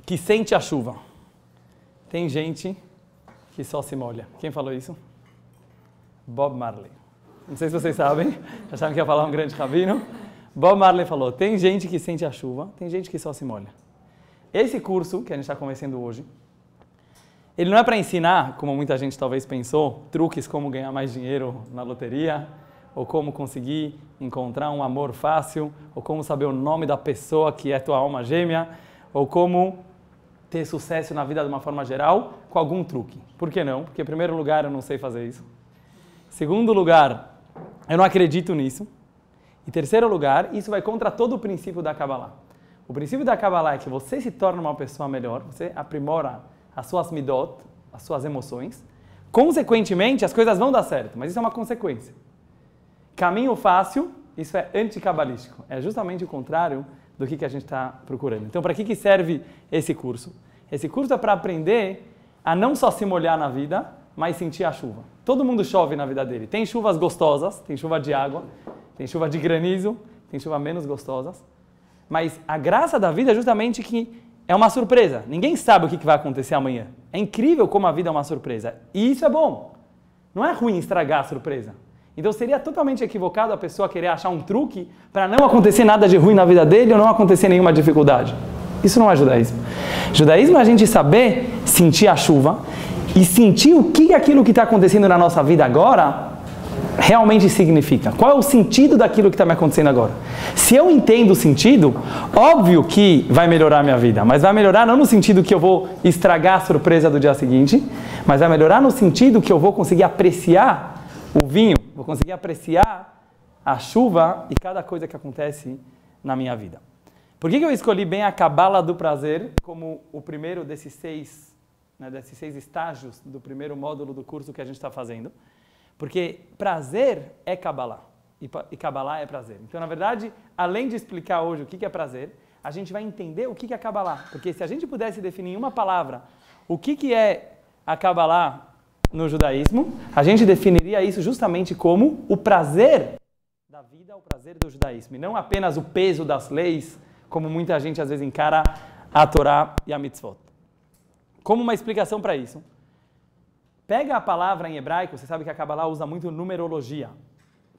que sente a chuva. Tem gente que só se molha. Quem falou isso? Bob Marley. Não sei se vocês sabem, acharam que ia falar um grande rabino. Bob Marley falou, tem gente que sente a chuva, tem gente que só se molha. Esse curso que a gente está começando hoje, ele não é para ensinar, como muita gente talvez pensou, truques como ganhar mais dinheiro na loteria, ou como conseguir encontrar um amor fácil, ou como saber o nome da pessoa que é tua alma gêmea, ou como ter sucesso na vida de uma forma geral, com algum truque. Por que não? Porque, em primeiro lugar, eu não sei fazer isso. Em segundo lugar, eu não acredito nisso. Em terceiro lugar, isso vai contra todo o princípio da Kabbalah. O princípio da Kabbalah é que você se torna uma pessoa melhor, você aprimora as suas midot, as suas emoções. Consequentemente, as coisas vão dar certo, mas isso é uma consequência. Caminho fácil, isso é anticabalístico. É justamente o contrário do que a gente está procurando. Então, para que serve esse curso? Esse curso é para aprender a não só se molhar na vida, mas sentir a chuva. Todo mundo chove na vida dele. Tem chuvas gostosas, tem chuva de água, tem chuva de granizo, tem chuva menos gostosas. Mas a graça da vida é justamente que é uma surpresa. Ninguém sabe o que vai acontecer amanhã. É incrível como a vida é uma surpresa. E isso é bom. Não é ruim estragar a surpresa. Então seria totalmente equivocado a pessoa querer achar um truque para não acontecer nada de ruim na vida dele ou não acontecer nenhuma dificuldade. Isso não é judaísmo. Judaísmo é a gente saber sentir a chuva e sentir o que aquilo que está acontecendo na nossa vida agora realmente significa. Qual é o sentido daquilo que está me acontecendo agora? Se eu entendo o sentido, óbvio que vai melhorar a minha vida, mas vai melhorar não no sentido que eu vou estragar a surpresa do dia seguinte, mas vai melhorar no sentido que eu vou conseguir apreciar o vinho, vou conseguir apreciar a chuva e cada coisa que acontece na minha vida. Por que eu escolhi bem a Cabala do prazer como o primeiro desses seis estágios do primeiro módulo do curso que a gente está fazendo? Porque prazer é Kabbalah e Kabbalah é prazer. Então, na verdade, além de explicar hoje o que é prazer, a gente vai entender o que é Kabbalah. Porque se a gente pudesse definir em uma palavra o que é a Kabbalah no judaísmo, a gente definiria isso justamente como o prazer da vida, o prazer do judaísmo. E não apenas o peso das leis, como muita gente às vezes encara a Torá e a mitzvot. Como uma explicação para isso, pega a palavra em hebraico, você sabe que a Kabbalah usa muito numerologia.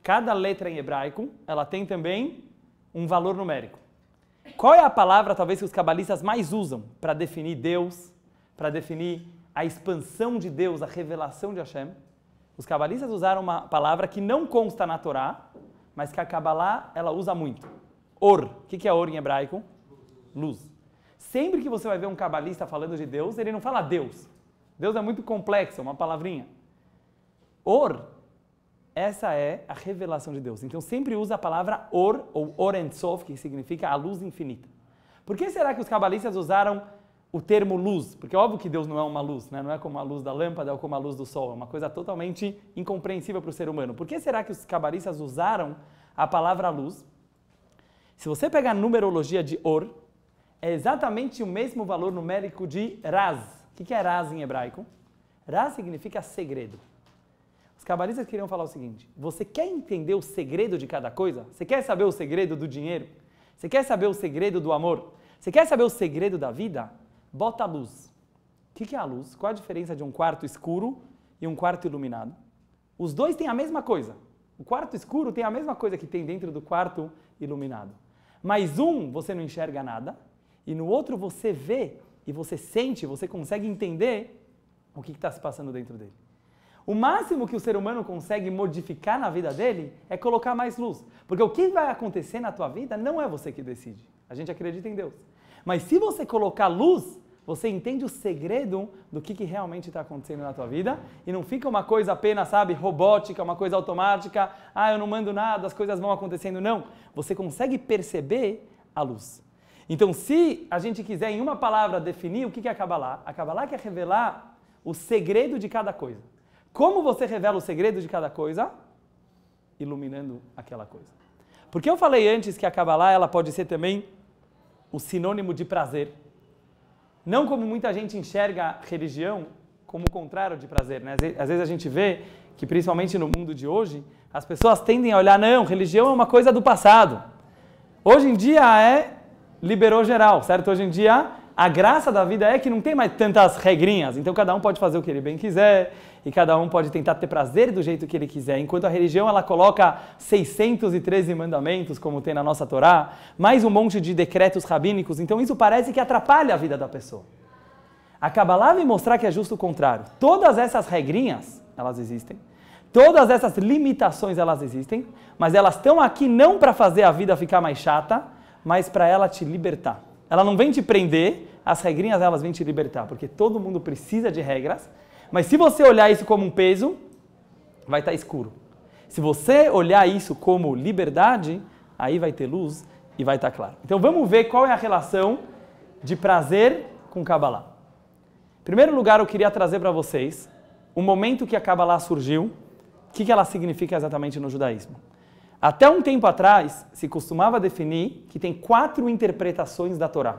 Cada letra em hebraico, ela tem também um valor numérico. Qual é a palavra, talvez, que os cabalistas mais usam para definir Deus, para definir a expansão de Deus, a revelação de Hashem? Os cabalistas usaram uma palavra que não consta na Torá, mas que a Kabbalah, ela usa muito. Or. O que é or em hebraico? Luz. Sempre que você vai ver um cabalista falando de Deus, ele não fala Deus. Deus é muito complexo, uma palavrinha. Or, essa é a revelação de Deus. Então sempre usa a palavra Or, ou Or Ein Sof, que significa a luz infinita. Por que será que os cabalistas usaram o termo luz? Porque é óbvio que Deus não é uma luz, né? Não é como a luz da lâmpada ou como a luz do sol. É uma coisa totalmente incompreensível para o ser humano. Por que será que os cabalistas usaram a palavra luz? Se você pegar a numerologia de Or, é exatamente o mesmo valor numérico de Raz. O que é Raz em hebraico? Raz significa segredo. Os cabalistas queriam falar o seguinte: você quer entender o segredo de cada coisa? Você quer saber o segredo do dinheiro? Você quer saber o segredo do amor? Você quer saber o segredo da vida? Bota a luz. O que é a luz? Qual a diferença de um quarto escuro e um quarto iluminado? Os dois têm a mesma coisa. O quarto escuro tem a mesma coisa que tem dentro do quarto iluminado. Mas um você não enxerga nada e no outro você vê e você sente, você consegue entender o que está se passando dentro dele. O máximo que o ser humano consegue modificar na vida dele é colocar mais luz. Porque o que vai acontecer na tua vida não é você que decide. A gente acredita em Deus. Mas se você colocar luz, você entende o segredo do que realmente está acontecendo na tua vida e não fica uma coisa apenas, sabe, robótica, uma coisa automática, eu não mando nada, as coisas vão acontecendo. Não. Você consegue perceber a luz. Então, se a gente quiser, em uma palavra, definir o que é a Kabbalah quer revelar o segredo de cada coisa. Como você revela o segredo de cada coisa? Iluminando aquela coisa. Porque eu falei antes que a Kabbalah ela pode ser também o sinônimo de prazer. Não como muita gente enxerga religião como o contrário de prazer, né? Às vezes a gente vê que, principalmente no mundo de hoje, as pessoas tendem a olhar, não, religião é uma coisa do passado. Hoje em dia liberou geral, certo? Hoje em dia, A graça da vida é que não tem mais tantas regrinhas, então cada um pode fazer o que ele bem quiser, e cada um pode tentar ter prazer do jeito que ele quiser, enquanto a religião ela coloca 613 mandamentos, como tem na nossa Torá, mais um monte de decretos rabínicos, então isso parece que atrapalha a vida da pessoa. A Kabbalah vem mostrar que é justo o contrário. Todas essas regrinhas, elas existem, todas essas limitações, elas existem, mas elas estão aqui não para fazer a vida ficar mais chata, mas para ela te libertar. Ela não vem te prender, as regrinhas elas vêm te libertar, porque todo mundo precisa de regras, mas se você olhar isso como um peso, vai estar escuro. Se você olhar isso como liberdade, aí vai ter luz e vai estar claro. Então vamos ver qual é a relação de prazer com Kabbalah. Em primeiro lugar, eu queria trazer para vocês o momento que a Kabbalah surgiu, o que ela significa exatamente no judaísmo. Até um tempo atrás, se costumava definir que tem 4 interpretações da Torá.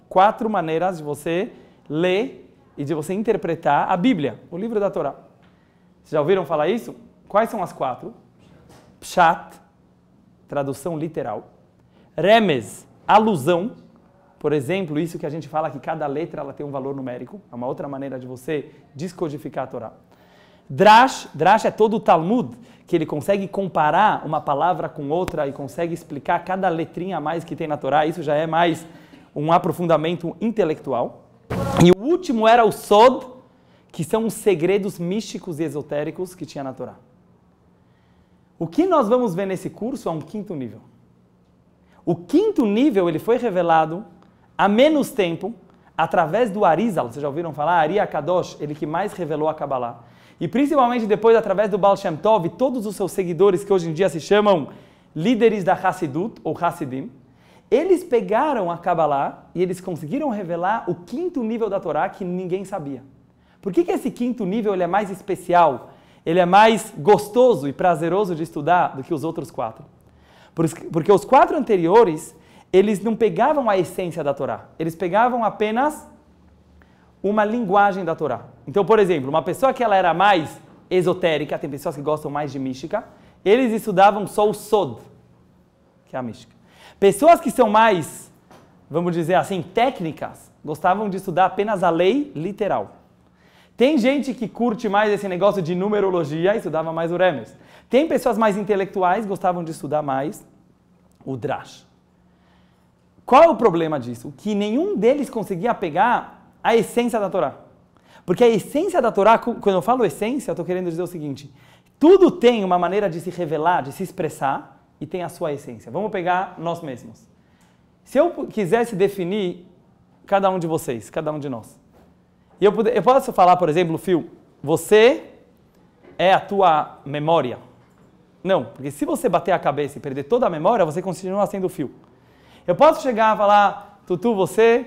4 maneiras de você ler e de você interpretar a Bíblia, o livro da Torá. Vocês já ouviram falar isso? Quais são as 4? Pshat, tradução literal. Remez, alusão. Por exemplo, isso que a gente fala que cada letra ela tem um valor numérico. É uma outra maneira de você descodificar a Torá. Drash é todo o Talmud, que ele consegue comparar uma palavra com outra e consegue explicar cada letrinha a mais que tem na Torá. Isso já é mais um aprofundamento intelectual. E o último era o Sod, que são os segredos místicos e esotéricos que tinha na Torá. O que nós vamos ver nesse curso é um 5º nível. O 5º nível ele foi revelado há menos tempo, através do Arizal. Vocês já ouviram falar? Ari HaKadosh, ele que mais revelou a Kabbalah. E principalmente depois, através do Baal Shem Tov, e todos os seus seguidores, que hoje em dia se chamam líderes da Hassidut, ou Hassidim, eles pegaram a Kabbalah e eles conseguiram revelar o 5º nível da Torá que ninguém sabia. Por que esse 5º nível ele é mais especial, ele é mais gostoso e prazeroso de estudar do que os outros 4? Porque os 4 anteriores, eles não pegavam a essência da Torá, eles pegavam apenas uma linguagem da Torá. Então, por exemplo, uma pessoa que ela era mais esotérica, tem pessoas que gostam mais de mística, eles estudavam só o Sod, que é a mística. Pessoas que são mais, vamos dizer assim, técnicas, gostavam de estudar apenas a lei literal. Tem gente que curte mais esse negócio de numerologia e estudava mais o Remez. Tem pessoas mais intelectuais, gostavam de estudar mais o Drash. Qual é o problema disso? Que nenhum deles conseguia pegar a essência da Torá. Porque a essência da Torá, quando eu falo essência, eu estou querendo dizer o seguinte: tudo tem uma maneira de se revelar, de se expressar, e tem a sua essência. Vamos pegar nós mesmos. Se eu quisesse definir cada um de vocês, cada um de nós, e eu posso falar, por exemplo, Phil, você é a tua memória. Não, porque se você bater a cabeça e perder toda a memória, você continua sendo Phil. Eu posso chegar a falar, Tutu, você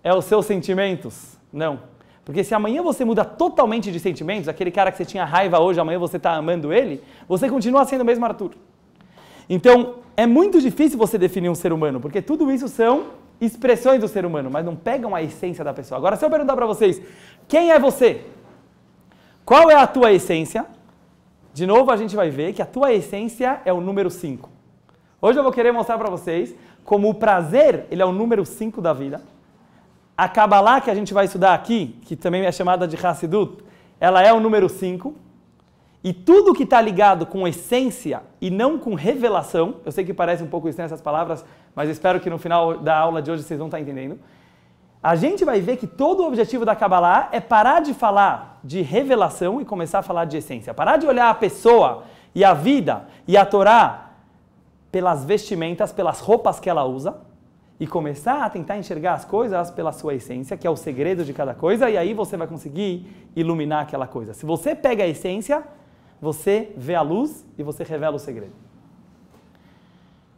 é os seus sentimentos. Não. Porque se amanhã você muda totalmente de sentimentos, aquele cara que você tinha raiva hoje, amanhã você está amando ele, você continua sendo o mesmo Arthur. Então, é muito difícil você definir um ser humano, porque tudo isso são expressões do ser humano, mas não pegam a essência da pessoa. Agora, se eu perguntar para vocês, quem é você? Qual é a tua essência? De novo, a gente vai ver que a tua essência é o número 5. Hoje eu vou querer mostrar para vocês como o prazer, ele é o número 5 da vida. A Kabbalah que a gente vai estudar aqui, que também é chamada de Hassidut, ela é o número 5. E tudo que está ligado com essência e não com revelação, eu sei que parece um pouco estranho essas palavras, mas espero que no final da aula de hoje vocês vão estar entendendo. A gente vai ver que todo o objetivo da Kabbalah é parar de falar de revelação e começar a falar de essência. Parar de olhar a pessoa e a vida e a Torá pelas vestimentas, pelas roupas que ela usa, e começar a tentar enxergar as coisas pela sua essência, que é o segredo de cada coisa, e aí você vai conseguir iluminar aquela coisa. Se você pega a essência, você vê a luz e você revela o segredo.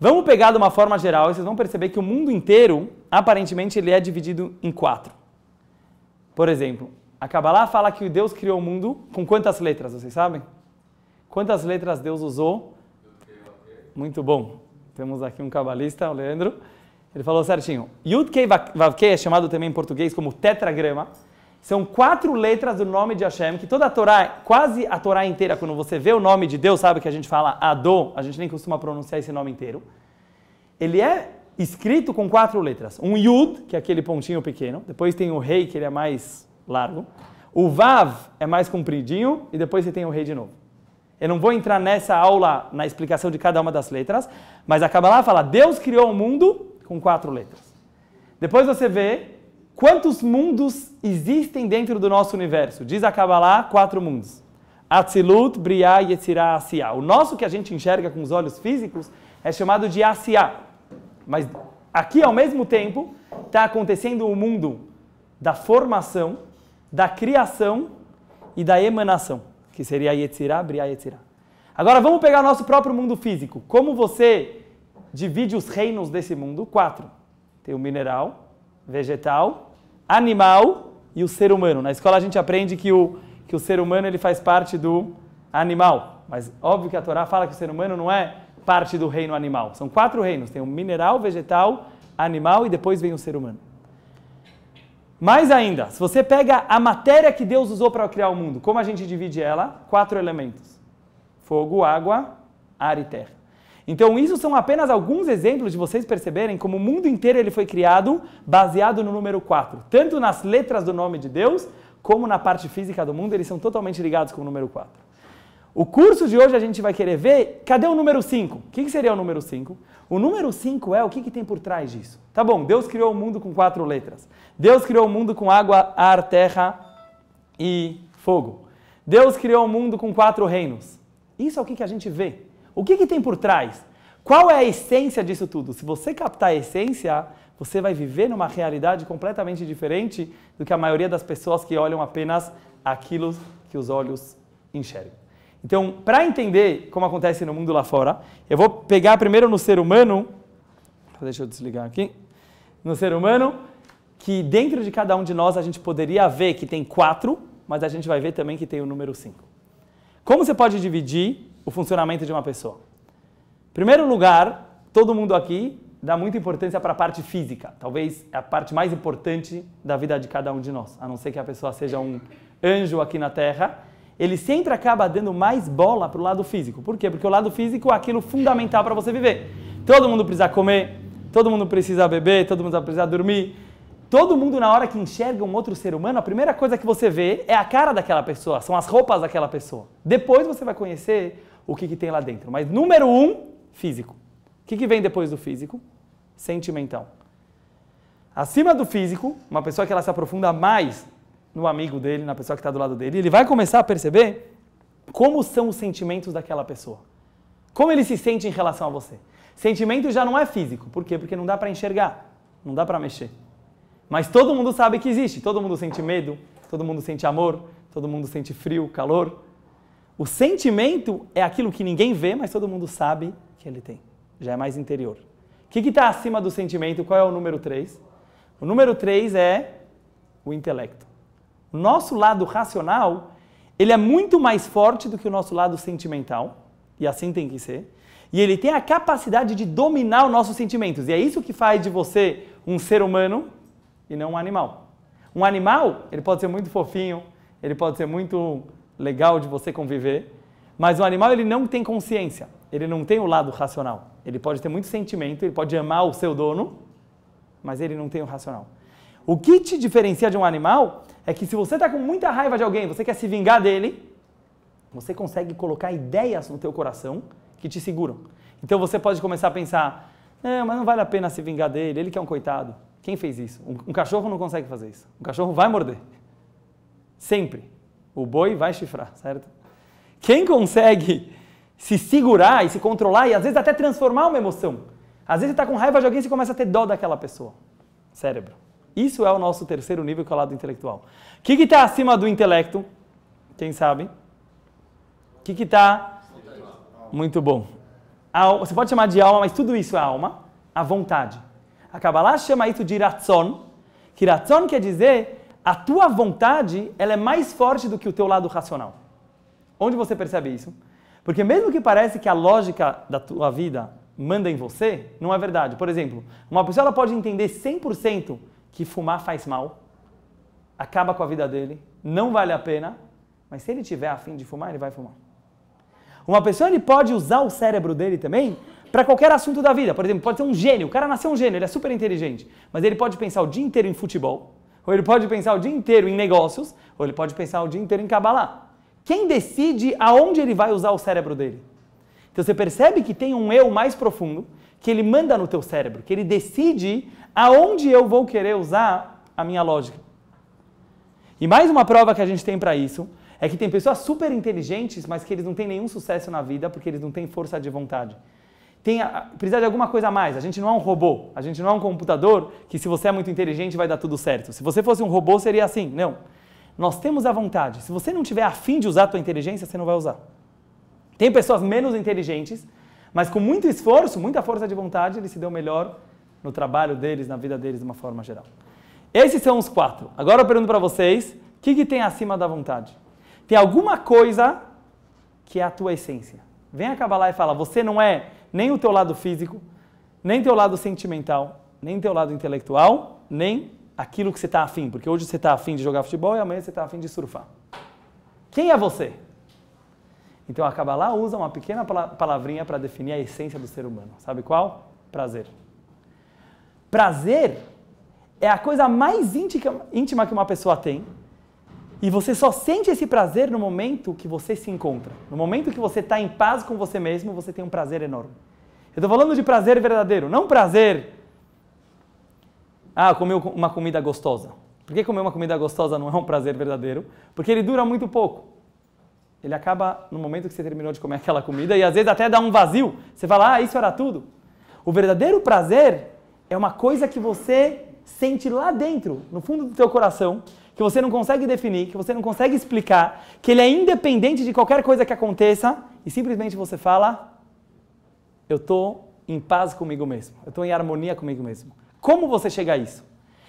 Vamos pegar de uma forma geral e vocês vão perceber que o mundo inteiro, aparentemente, ele é dividido em 4. Por exemplo, a Kabbalah fala que Deus criou o mundo com quantas letras, vocês sabem? Quantas letras Deus usou? Muito bom. Temos aqui um cabalista, o Leandro. Ele falou certinho. Yud Kei Vav Kei é chamado também em português como tetragrama. São 4 letras do nome de Hashem, que toda a Torá, quase a Torá inteira, quando você vê o nome de Deus, sabe que a gente fala Adô, a gente nem costuma pronunciar esse nome inteiro. Ele é escrito com 4 letras. Um Yud, que é aquele pontinho pequeno, depois tem o Rei, que ele é mais largo, o Vav é mais compridinho, e depois você tem o Rei de novo. Eu não vou entrar nessa aula, na explicação de cada uma das letras, mas a Kabbalah fala, Deus criou o mundo com 4 letras. Depois você vê quantos mundos existem dentro do nosso universo. Diz a Kabbalah, 4 mundos. Atzilut, Briah, Yetzirah, Asiah. O nosso que a gente enxerga com os olhos físicos é chamado de Asiah. Mas aqui, ao mesmo tempo, está acontecendo o mundo da formação, da criação e da emanação, que seria Yetzirah, Briah, Yetzirah. Agora vamos pegar o nosso próprio mundo físico. Como você divide os reinos desse mundo? 4. Tem o mineral, vegetal, animal e o ser humano. Na escola a gente aprende que o ser humano ele faz parte do animal. Mas óbvio que a Torá fala que o ser humano não é parte do reino animal. São 4 reinos. Tem o mineral, vegetal, animal e depois vem o ser humano. Mais ainda, se você pega a matéria que Deus usou para criar o mundo, como a gente divide ela? 4 elementos. Fogo, água, ar e terra. Então isso são apenas alguns exemplos de vocês perceberem como o mundo inteiro ele foi criado baseado no número 4. Tanto nas letras do nome de Deus, como na parte física do mundo, eles são totalmente ligados com o número 4. O curso de hoje a gente vai querer ver, cadê o número 5? O que seria o número 5? O número 5 é o que tem por trás disso. Tá bom, Deus criou o mundo com 4 letras. Deus criou o mundo com água, ar, terra e fogo. Deus criou o mundo com 4 reinos. Isso é o que a gente vê. O que tem por trás? Qual é a essência disso tudo? Se você captar a essência, você vai viver numa realidade completamente diferente do que a maioria das pessoas que olham apenas aquilo que os olhos enxergam. Então, para entender como acontece no mundo lá fora, eu vou pegar primeiro no ser humano, deixa eu desligar aqui, no ser humano, que dentro de cada um de nós a gente poderia ver que tem 4, mas a gente vai ver também que tem o número 5. Como você pode dividir o funcionamento de uma pessoa? Em primeiro lugar, todo mundo aqui dá muita importância para a parte física. Talvez é a parte mais importante da vida de cada um de nós. A não ser que a pessoa seja um anjo aqui na Terra, ele sempre acaba dando mais bola para o lado físico. Por quê? Porque o lado físico é aquilo fundamental para você viver. Todo mundo precisa comer, todo mundo precisa beber, todo mundo precisa dormir. Todo mundo, na hora que enxerga um outro ser humano, a primeira coisa que você vê é a cara daquela pessoa, são as roupas daquela pessoa. Depois você vai conhecer o que tem lá dentro. Mas número 1, físico. O que vem depois do físico? Sentimental. Acima do físico, uma pessoa que ela se aprofunda mais no amigo dele, na pessoa que está do lado dele, ele vai começar a perceber como são os sentimentos daquela pessoa. Como ele se sente em relação a você. Sentimento já não é físico. Por quê? Porque não dá para enxergar, não dá para mexer. Mas todo mundo sabe que existe. Todo mundo sente medo, todo mundo sente amor, todo mundo sente frio, calor. O sentimento é aquilo que ninguém vê, mas todo mundo sabe que ele tem. Já é mais interior. O que está acima do sentimento? Qual é o número 3? O número 3 é o intelecto. O nosso lado racional, ele é muito mais forte do que o nosso lado sentimental, e assim tem que ser, e ele tem a capacidade de dominar os nossos sentimentos, e é isso que faz de você um ser humano e não um animal. Um animal, ele pode ser muito fofinho, ele pode ser muito legal de você conviver, mas o animal ele não tem consciência, ele não tem o lado racional. Ele pode ter muito sentimento, ele pode amar o seu dono, mas ele não tem o racional. O que te diferencia de um animal é que se você está com muita raiva de alguém, você quer se vingar dele, você consegue colocar ideias no teu coração que te seguram. Então você pode começar a pensar, mas não vale a pena se vingar dele, ele que é um coitado. Quem fez isso? Um cachorro não consegue fazer isso. Um cachorro vai morder. Sempre. O boi vai chifrar, certo? Quem consegue se segurar e se controlar e às vezes até transformar uma emoção. Às vezes você está com raiva de alguém e você começa a ter dó daquela pessoa. Cérebro. Isso é o nosso terceiro nível, que é o lado intelectual. O que está acima do intelecto? Quem sabe? O que está? Muito bom. Você pode chamar de alma, mas tudo isso é alma. A vontade. A Kabbalah chama isso de ratzon. Que ratzon quer dizer a tua vontade ela é mais forte do que o teu lado racional. Onde você percebe isso? Porque mesmo que pareça que a lógica da tua vida manda em você, não é verdade. Por exemplo, uma pessoa ela pode entender 100% que fumar faz mal, acaba com a vida dele, não vale a pena, mas se ele tiver a fim de fumar, ele vai fumar. Uma pessoa ele pode usar o cérebro dele também para qualquer assunto da vida. Por exemplo, pode ser um gênio, o cara nasceu um gênio, ele é super inteligente, mas ele pode pensar o dia inteiro em futebol, ou ele pode pensar o dia inteiro em negócios, ou ele pode pensar o dia inteiro em Kabbalah. Quem decide aonde ele vai usar o cérebro dele? Então você percebe que tem um eu mais profundo, que ele manda no teu cérebro, que ele decide aonde eu vou querer usar a minha lógica. E mais uma prova que a gente tem para isso é que tem pessoas super inteligentes, mas que eles não têm nenhum sucesso na vida porque eles não têm força de vontade. Precisa de alguma coisa a mais. A gente não é um robô, a gente não é um computador que se você é muito inteligente vai dar tudo certo. Se você fosse um robô seria assim. Não. Nós temos a vontade. Se você não tiver a fim de usar a tua inteligência, você não vai usar. Tem pessoas menos inteligentes, mas com muito esforço, muita força de vontade, eles se dão melhor no trabalho deles, na vida deles de uma forma geral. Esses são os 4. Agora eu pergunto para vocês, o que tem acima da vontade? Tem alguma coisa que é a tua essência. Vem a Kabbalah e fala, você não é nem o teu lado físico, nem teu lado sentimental, nem teu lado intelectual, nem aquilo que você está afim. Porque hoje você está afim de jogar futebol e amanhã você está afim de surfar. Quem é você? Então a Kabbalah usa uma pequena palavrinha para definir a essência do ser humano. Sabe qual? Prazer. Prazer é a coisa mais íntima que uma pessoa tem. E você só sente esse prazer no momento que você se encontra. No momento que você está em paz com você mesmo, você tem um prazer enorme. Eu estou falando de prazer verdadeiro, não prazer... comer uma comida gostosa. Por que comer uma comida gostosa não é um prazer verdadeiro? Porque ele dura muito pouco. Ele acaba no momento que você terminou de comer aquela comida e às vezes até dá um vazio. Você fala, isso era tudo. O verdadeiro prazer é uma coisa que você sente lá dentro, no fundo do teu coração, que você não consegue definir, que você não consegue explicar, que ele é independente de qualquer coisa que aconteça e simplesmente você fala, eu estou em paz comigo mesmo, eu estou em harmonia comigo mesmo. Como você chega a isso?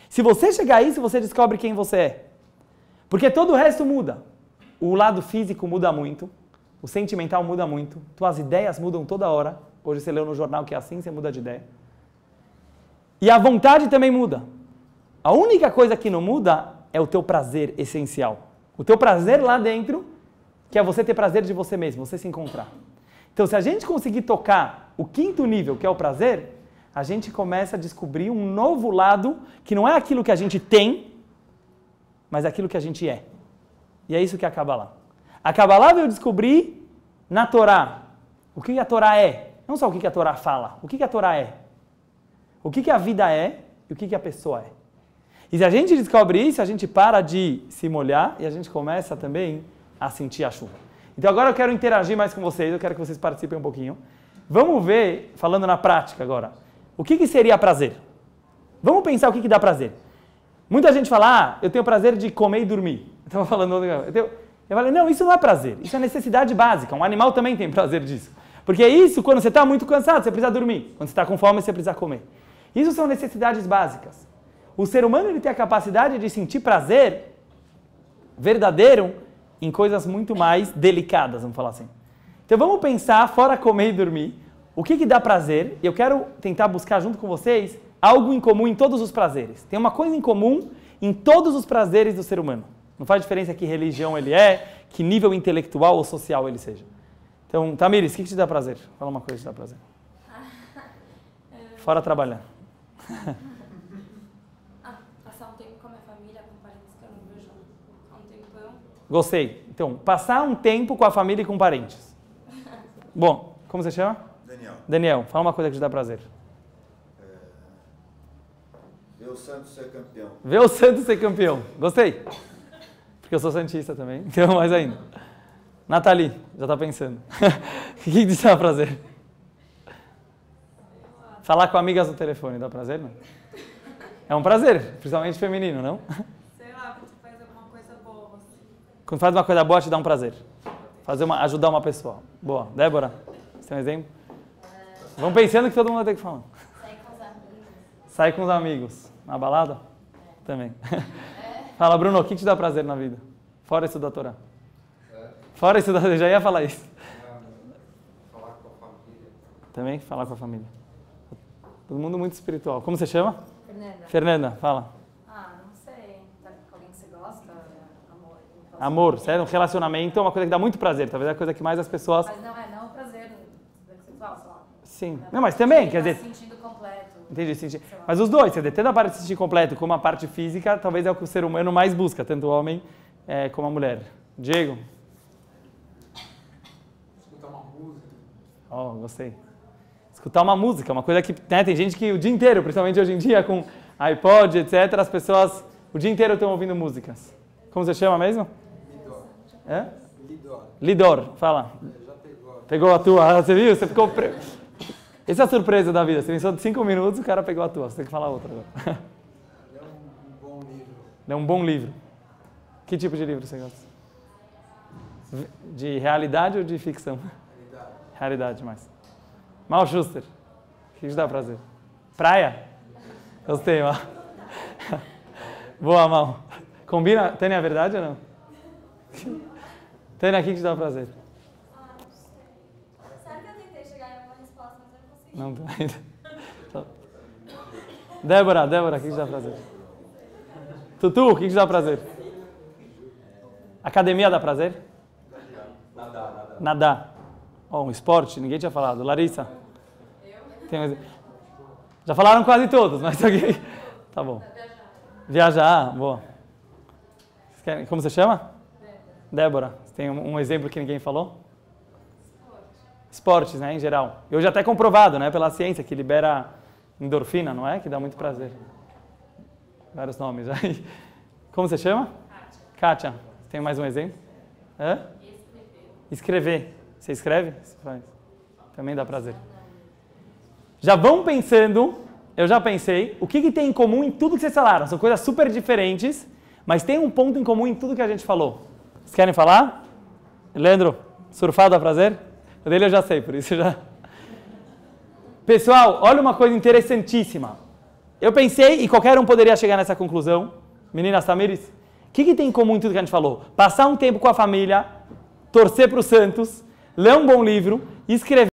Se você chegar a isso, você descobre quem você é. Porque todo o resto muda. O lado físico muda muito, o sentimental muda muito, tuas ideias mudam toda hora. Hoje você leu no jornal que é assim, você muda de ideia. E a vontade também muda. A única coisa que não muda é o teu prazer essencial. O teu prazer lá dentro, que é você ter prazer de você mesmo, você se encontrar. Então, se a gente conseguir tocar o 5º nível, que é o prazer, a gente começa a descobrir um novo lado, que não é aquilo que a gente tem, mas aquilo que a gente é. E é isso que é a Kabbalah. A Kabbalah veio descobrir na Torá o que a Torá é. Não só o que a Torá fala, o que a Torá é. O que a vida é e o que a pessoa é. E se a gente descobre isso, a gente para de se molhar e a gente começa também a sentir a chuva. Então agora eu quero interagir mais com vocês, eu quero que vocês participem um pouquinho. Vamos ver, falando na prática agora, o que seria prazer? Vamos pensar o que dá prazer. Muita gente fala, eu tenho prazer de comer e dormir. Eu falei, não, isso não é prazer, isso é necessidade básica. Um animal também tem prazer disso. Porque isso, quando você está muito cansado, você precisa dormir. Quando você está com fome, você precisa comer. Isso são necessidades básicas. O ser humano ele tem a capacidade de sentir prazer verdadeiro em coisas muito mais delicadas, vamos falar assim. Então vamos pensar, fora comer e dormir, o que dá prazer, e eu quero tentar buscar junto com vocês algo em comum em todos os prazeres. Tem uma coisa em comum em todos os prazeres do ser humano. Não faz diferença que religião ele é, que nível intelectual ou social ele seja. Então, Tamires, o que te dá prazer? Fala uma coisa que te dá prazer. Fora trabalhar. Passar um tempo com a minha família, com parentes que eu não vejo há um tempão. Gostei. Então, passar um tempo com a família e com parentes. Bom, como você chama? Daniel. Daniel, fala uma coisa que te dá prazer. Ver o Santos ser campeão. Ver o Santos ser campeão. Gostei. Porque eu sou santista também, então mais ainda. Nathalie, já está pensando. O que te dá prazer? Falar com amigas no telefone, dá prazer, não? É um prazer, principalmente feminino, não? Sei lá, quando você faz alguma coisa boa. Assim. Quando faz uma coisa boa, te dá um prazer. Ajudar uma pessoa. Boa. Débora, você tem um exemplo? Vamos pensando que todo mundo vai ter que falar. Sair com os amigos. Sair com os amigos. Na balada? Também. Fala, Bruno, o que te dá prazer na vida? Fora isso da Torá. Fora isso da... Eu já ia falar isso. Falar com a família. Também? Falar com a família. Todo mundo muito espiritual. Como você chama? Fernanda. Fernanda, fala. Não sei. Tá com alguém que você gosta? Amor. Amor, sério, um relacionamento é uma coisa que dá muito prazer. Talvez é a coisa que mais as pessoas... Mas não é prazer sexual, sei lá. Sim. Não, mas também, quer dizer... Se sentindo completo. Entendi, sentir. Mas os dois, quer dizer, tanto a parte de se sentir completo como a parte física, talvez é o que o ser humano mais busca, tanto o homem como a mulher. Diego? Escutar uma música. Oh, gostei. Escutar uma música, uma coisa que tem gente que o dia inteiro, principalmente hoje em dia com iPod, etc., as pessoas o dia inteiro estão ouvindo músicas. Como você chama mesmo? Lidor. É? Lidor. Lidor, fala. Já pegou. Pegou a tua, você viu? Você ficou... Essa é a surpresa da vida, você pensou de 5 minutos, o cara pegou a tua, você tem que falar outra agora. É um bom livro. É um bom livro. Que tipo de livro você gosta? De realidade ou de ficção? Realidade. Realidade mais. Mal Schuster, o que te dá prazer? Praia? Gostei, Mal. Boa, Mal. Combina? Tânia, é verdade ou não? Tânia, o que te dá prazer? Sabe que eu tentei chegar em uma resposta, mas eu não consegui. Não, ainda. Débora, o que te dá prazer? Tutu, o que te dá prazer? Academia dá prazer? Nadar. Oh, um esporte, ninguém tinha falado. Larissa? Já falaram quase todos, mas aqui... Tá bom. Viajar, boa. Como você chama? Débora. Você tem um exemplo que ninguém falou? Esportes, né, em geral. E hoje até comprovado, né, pela ciência, que libera endorfina, não é? Que dá muito prazer. Vários nomes aí. Como você chama? Kátia. Tem mais um exemplo? Hã? Escrever. Você escreve? Você faz. Também dá prazer. Já vão pensando, eu já pensei, o que tem em comum em tudo que vocês falaram? São coisas super diferentes, mas tem um ponto em comum em tudo que a gente falou. Vocês querem falar? Leandro, surfar dá prazer? O dele eu já sei, por isso já... Pessoal, olha uma coisa interessantíssima. Eu pensei, e qualquer um poderia chegar nessa conclusão, meninas Tamires, o que tem em comum em tudo que a gente falou? Passar um tempo com a família, torcer para o Santos, ler um bom livro, escrever